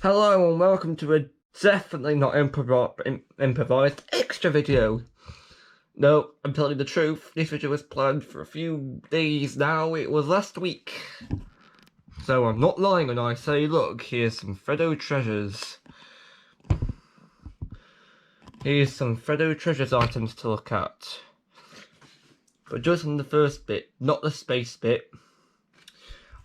Hello and welcome to a definitely not improvised extra video. No, I'm telling you the truth, this video was planned for a few days now, it was last week. So I'm not lying when I say, look, here's some Freddo treasures. Here's some Freddo treasures items to look at. But just on the first bit, not the space bit.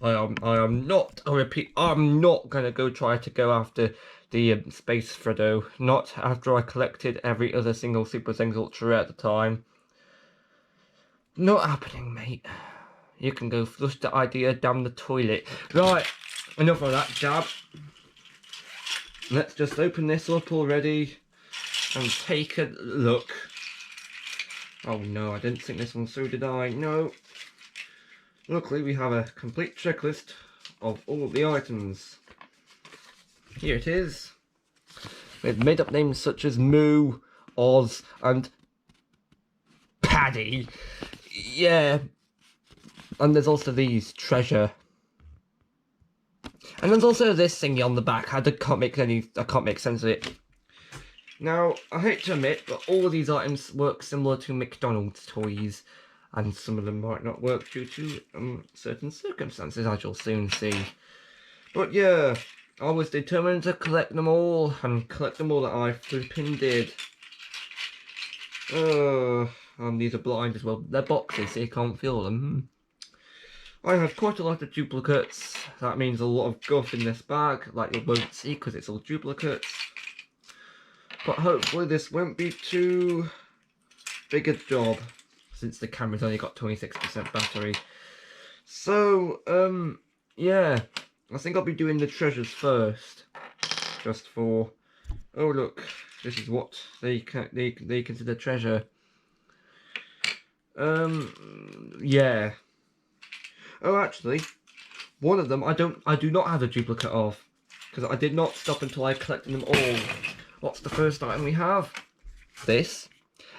I am not, I repeat, I'm not going to try to go after the Space Freddo, not after I collected every other single Super Saiyan Ultra at the time. Not happening, mate. You can go flush the idea down the toilet. Right, enough of that jab. Let's just open this up already and take a look. Oh no, I didn't think this one through, did I? No. Luckily, we have a complete checklist of all the items. Here it is. With made-up names such as Moo, Oz, and Paddy. Yeah. And there's also these, Treasure. And there's also this thingy on the back. I can't make sense of it. Now, I hate to admit, but all of these items work similar to McDonald's toys. And some of them might not work due to certain circumstances, as you'll soon see. But yeah, I was determined to collect them all, and collect them all that I flipping did. And these are blind as well. They're boxes, so you can't feel them. I have quite a lot of duplicates. That means a lot of guff in this bag, like you won't see because it's all duplicates. But hopefully this won't be too big a job, since the camera's only got 26% battery. So, yeah, I think I'll be doing the treasures first, just for, oh look, this is what they consider treasure. Yeah. Oh, actually, one of them I do not have a duplicate of, because I did not stop until I collected them all. What's the first item we have? This.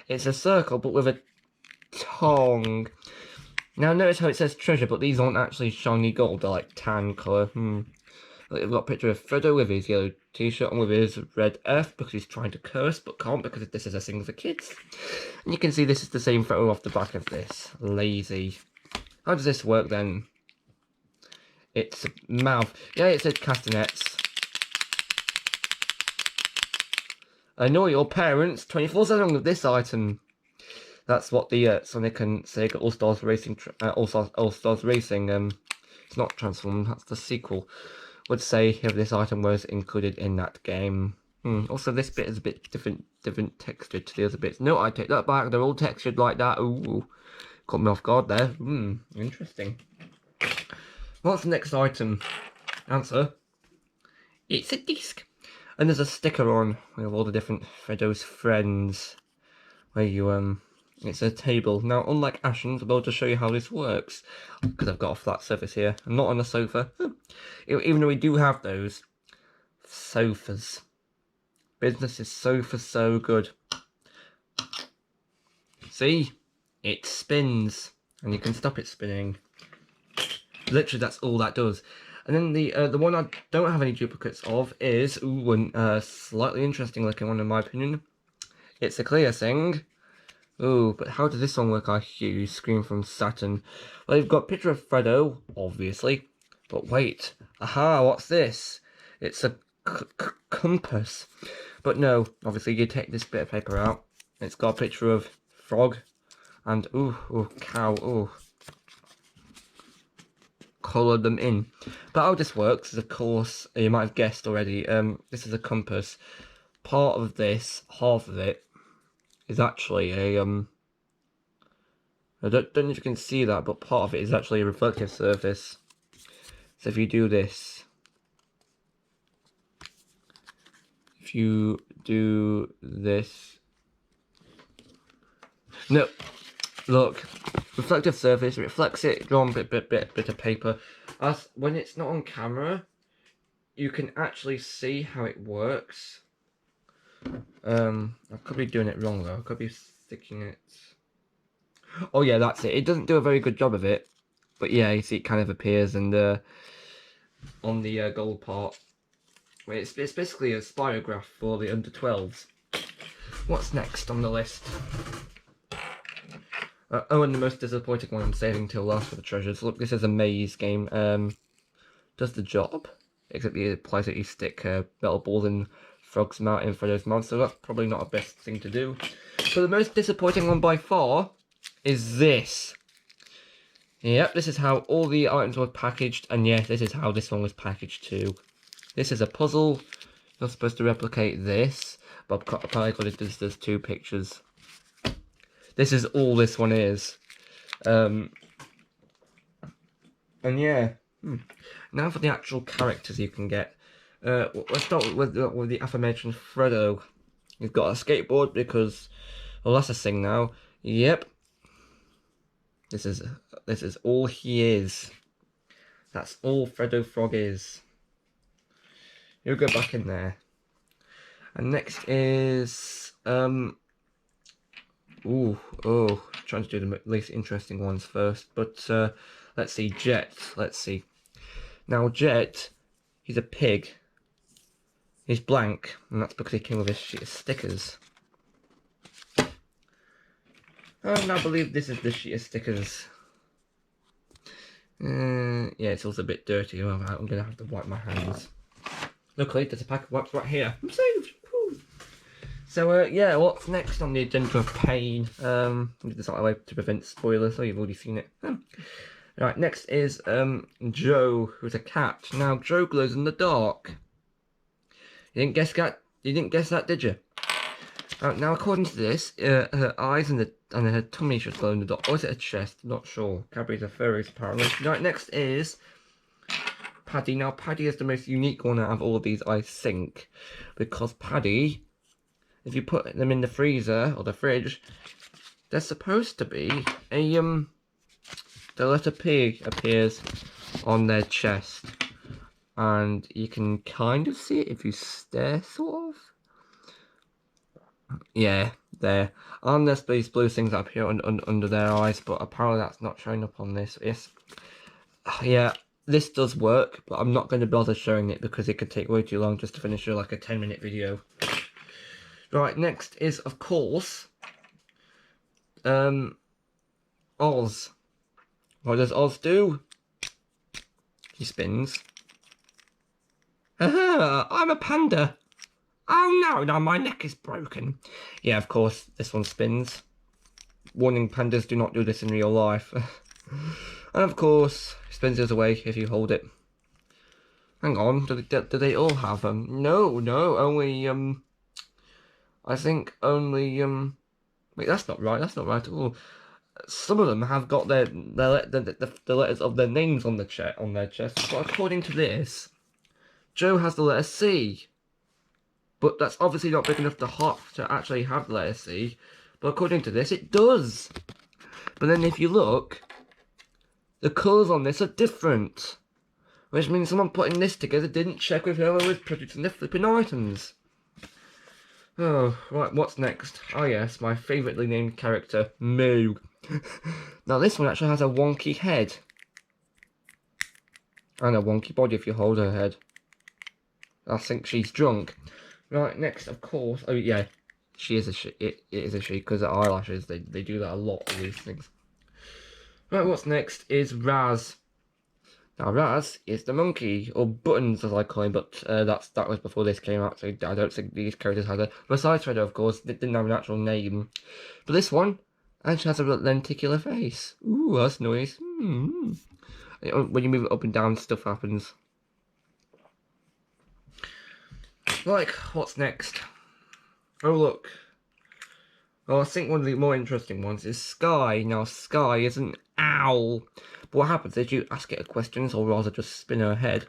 It's a circle, but with a tongue. Now notice how it says treasure, but these aren't actually shiny gold, they're like tan colour. We've got a picture of Freddo with his yellow t-shirt and with his red F because he's trying to curse but can't because this is a thing for kids. And you can see this is the same photo off the back of this. Lazy. How does this work then? It's a mouth. Yeah, it says castanets. Annoy your parents 24/7 with this item. That's what the Sonic and Sega All-Stars Racing, All-Stars Racing, it's not Transformed, that's the sequel, would say if this item was included in that game. Also, this bit is a bit different textured to the other bits. No, I take that back, they're all textured like that. Ooh, caught me off guard there. Interesting. What's the next item? Answer. It's a disc. And there's a sticker on with all the different Freddo's friends, where you, it's a table. Now, unlike Ashen's, I'll be able to show you how this works, because I've got a flat surface here. I'm not on a sofa, even though we do have those. Sofas. Business is so good. See? It spins, and you can stop it spinning. Literally, that's all that does. And then the one I don't have any duplicates of is, a slightly interesting looking one in my opinion. It's a clear thing. Ooh, but how does this one work? I hear scream from Saturn. Well, you've got a picture of Freddo, obviously. But wait. Aha, what's this? It's a compass. But no, obviously you take this bit of paper out. It's got a picture of frog. And, cow, colour them in. But how this works is, of course, you might have guessed already, this is a compass. Part of this, half of it, is actually a, I don't know if you can see that, but part of it is actually a reflective surface. So if you do this, no, look, reflective surface, reflects it, drawn bit of paper. As when it's not on camera, you can actually see how it works. I could be doing it wrong though. I could be sticking it. Oh yeah, that's it. It doesn't do a very good job of it, but yeah, you see it kind of appears, and on the gold part, It's basically a spirograph for the under 12s. What's next on the list? Oh, and the most disappointing one I'm saving till last for the treasures. Look, this is a maze game. Does the job, except it applies that you stick metal balls in frogs' mouth in Freddo's mouth, so that's probably not the best thing to do. But the most disappointing one by far is this. Yep, this is how all the items were packaged, and yeah, this is how this one was packaged too. This is a puzzle. You're supposed to replicate this, but apparently there's 2 pictures. This is all this one is. And yeah. Now for the actual characters you can get. Let's start with the aforementioned Freddo. He's got a skateboard because, well, that's a thing now. Yep. This is all he is. That's all Freddo Frog is. He'll go back in there. And next is trying to do the least interesting ones first. But let's see, Jet. Let's see. Now Jet, he's a pig. He's blank, and that's because he came with his sheet of stickers. And I believe this is the sheet of stickers. Yeah, it's also a bit dirty. I'm gonna have to wipe my hands. Luckily, there's a pack of wipes right here. I'm saved. Woo. So yeah, what's next on the agenda of pain? There's not a way to prevent spoilers, so you've already seen it. Right, next is Joe, who's a cat. Now Joe glows in the dark. You didn't guess that? You didn't guess that, did you? Now, according to this, her eyes and her tummy should glow in the dark. Or is it her chest? Not sure. Cadbury's a furries, apparently. Right, next is Paddy. Now, Paddy is the most unique one out of all of these, I think, because Paddy, if you put them in the freezer or the fridge, they're supposed to be a the letter P appears on their chest. And you can kind of see it if you stare, sort of. Yeah, there. And there's these blue things up here under their eyes, but apparently that's not showing up on this. Yes. Yeah, this does work, but I'm not going to bother showing it because it could take way too long just to finish like a 10-minute video. Right, next is, of course, Oz. What does Oz do? He spins. Aha, I'm a panda. Oh no, my neck is broken. Yeah, of course, this one spins. Warning, pandas do not do this in real life. And of course, spins the other way if you hold it. Hang on, do they all have them? No, only, I think only, wait, that's not right at all. Some of them have got the letters of their names on their chest, but according to this, Joe has the letter C, but that's obviously not big enough to actually have the letter C, but according to this, it does. But then if you look, the colours on this are different, which means someone putting this together didn't check with whoever was producing the flipping items. Oh, right, what's next? Oh yes, my favouritely named character, Moo. Now this one actually has a wonky head. And a wonky body if you hold her head. I think she's drunk. Right, next, of course. Oh yeah, she is a she. It is a she because her eyelashes. They do that a lot of these things. Right, what's next is Raz. Now Raz is the monkey, or Buttons as I call him, but that was before this came out, so I don't think these characters had a. Besides Freddo, of course, they didn't have an actual name. But this one actually has a lenticular face. Ooh, that's nice. When you move it up and down, stuff happens. Like, what's next? Oh, look. Well, I think one of the more interesting ones is Sky. Now, Sky is an owl. But what happens is you ask it a question, or rather just spin her head.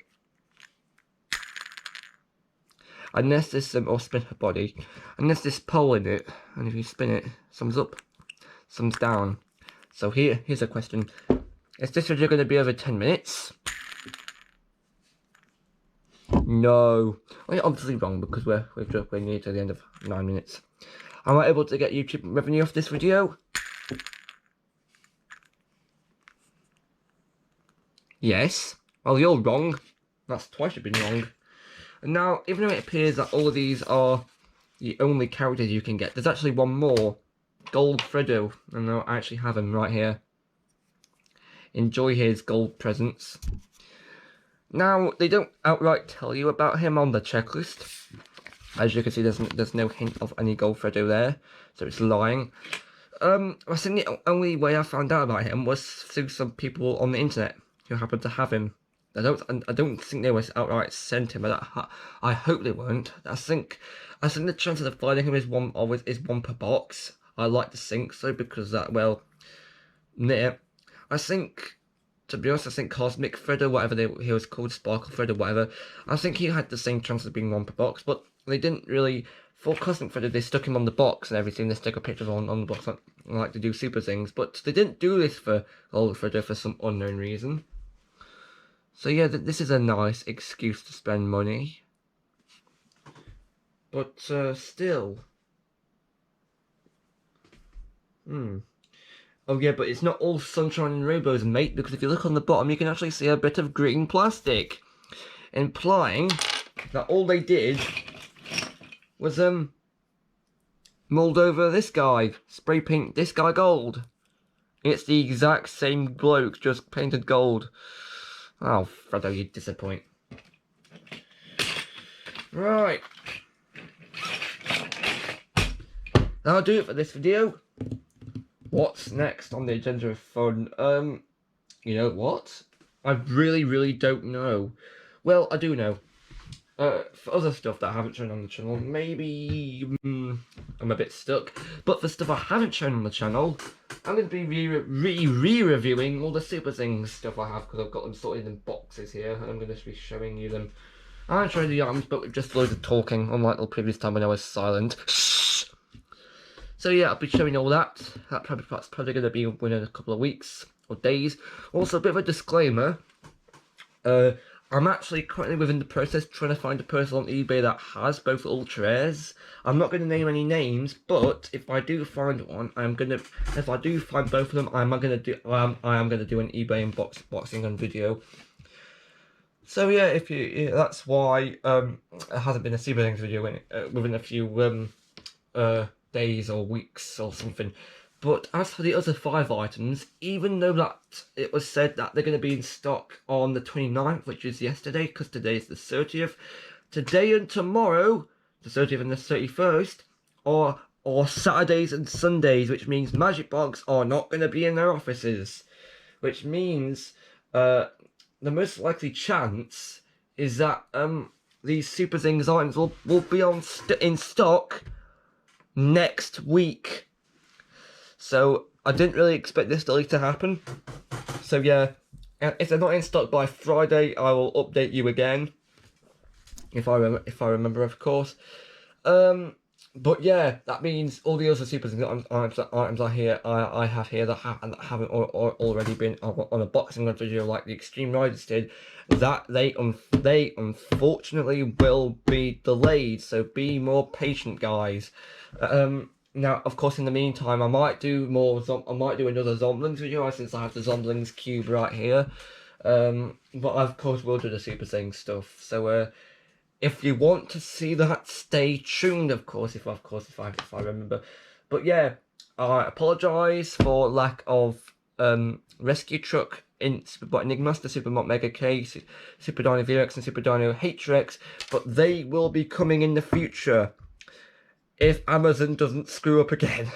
Unless there's or spin her body. Unless there's pole in it. And if you spin it, thumbs up, thumbs down. So here's a question. Is this video going to be over 10 minutes? No. Well, you're obviously wrong because we're near to the end of 9 minutes. Am I able to get YouTube revenue off this video? Yes. Well, you're wrong. That's twice you've been wrong. And now, even though it appears that all of these are the only characters you can get, there's actually one more. Gold Freddo. And I actually have him right here. Enjoy his gold presents. Now, they don't outright tell you about him on the checklist. As you can see, there's no hint of any gold Freddo there, so it's lying. I think the only way I found out about him was through some people on the internet who happened to have him. I don't think they was outright sent him, but I hope they weren't. I think the chances of finding him is one per box. I like to think so because that, well, yeah. I think, to be honest, I think Cosmic Freddo, whatever he was called, Sparkle Freddo, whatever, I think he had the same chance of being one per box, but they didn't really, for Cosmic Freddo, they stuck him on the box and everything, they stuck a picture on the box, like to do super things, but they didn't do this for Gold Freddo for some unknown reason. So yeah, this is a nice excuse to spend money. But, still. Oh yeah, but it's not all sunshine and rainbows, mate, because if you look on the bottom, you can actually see a bit of green plastic, implying that all they did was, mould over this guy, spray paint this guy gold. It's the exact same bloke, just painted gold. Oh, Freddo, you disappoint. Right. That'll do it for this video. What's next on the agenda of fun? You know what? I really don't know. Well, I do know. For other stuff that I haven't shown on the channel, maybe I'm a bit stuck. But for stuff I haven't shown on the channel, I'm going to be re-reviewing all the Super Things stuff I have, because I've got them sorted in boxes here, and I'm going to be showing you them. I'm showing the items, but with just loads of talking, unlike the previous time when I was silent. So yeah, I'll be showing all that. That's probably going to be within a couple of weeks or days. Also, a bit of a disclaimer. I'm actually currently within the process trying to find a person on eBay that has both ultra-rares. I'm not going to name any names, but if I do find one, if I do find both of them, I am going to do an eBay unboxing video. So yeah, that's why it hasn't been a Super Things video within a few days or weeks or something. But as for the other 5 items, even though that it was said that they're going to be in stock on the 29th, which is yesterday, because today is the 30th, today and tomorrow, the 30th and the 31st, are Saturdays and Sundays, which means Magic Box are not going to be in their offices. Which means the most likely chance is that these Super Things items will be in stock next week. So I didn't really expect this delay to happen. So yeah, if they're not in stock by Friday, I will update you again. If I remember, of course. But yeah, that means all the other Super Things items I have here that haven't already been on a boxing video like the Extreme Riders did, that they unfortunately will be delayed. So be more patient, guys. Now, of course, in the meantime, I might do another Zomblings video since I have the Zomblings cube right here. But I, of course, will do the Super Things stuff. So, if you want to see that, stay tuned. Of course, if I remember. But yeah, I apologise for lack of rescue truck in Superbot Enigmaster, Superbot Mega K, Super Dino VX, and Super Dino HRX, but they will be coming in the future. If Amazon doesn't screw up again.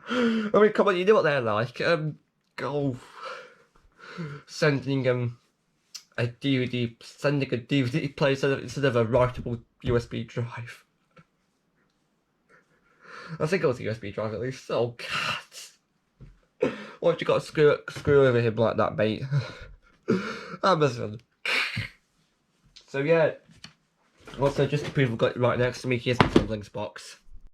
I mean, come on, you know what they're like. Go sending a DVD player instead of a writable USB drive. I think it was a USB drive at least. Oh God! Why have you got to screw over him like that, mate? Amazon. So yeah. Also, just to prove I've got it right next to me, here's my Zomblings box.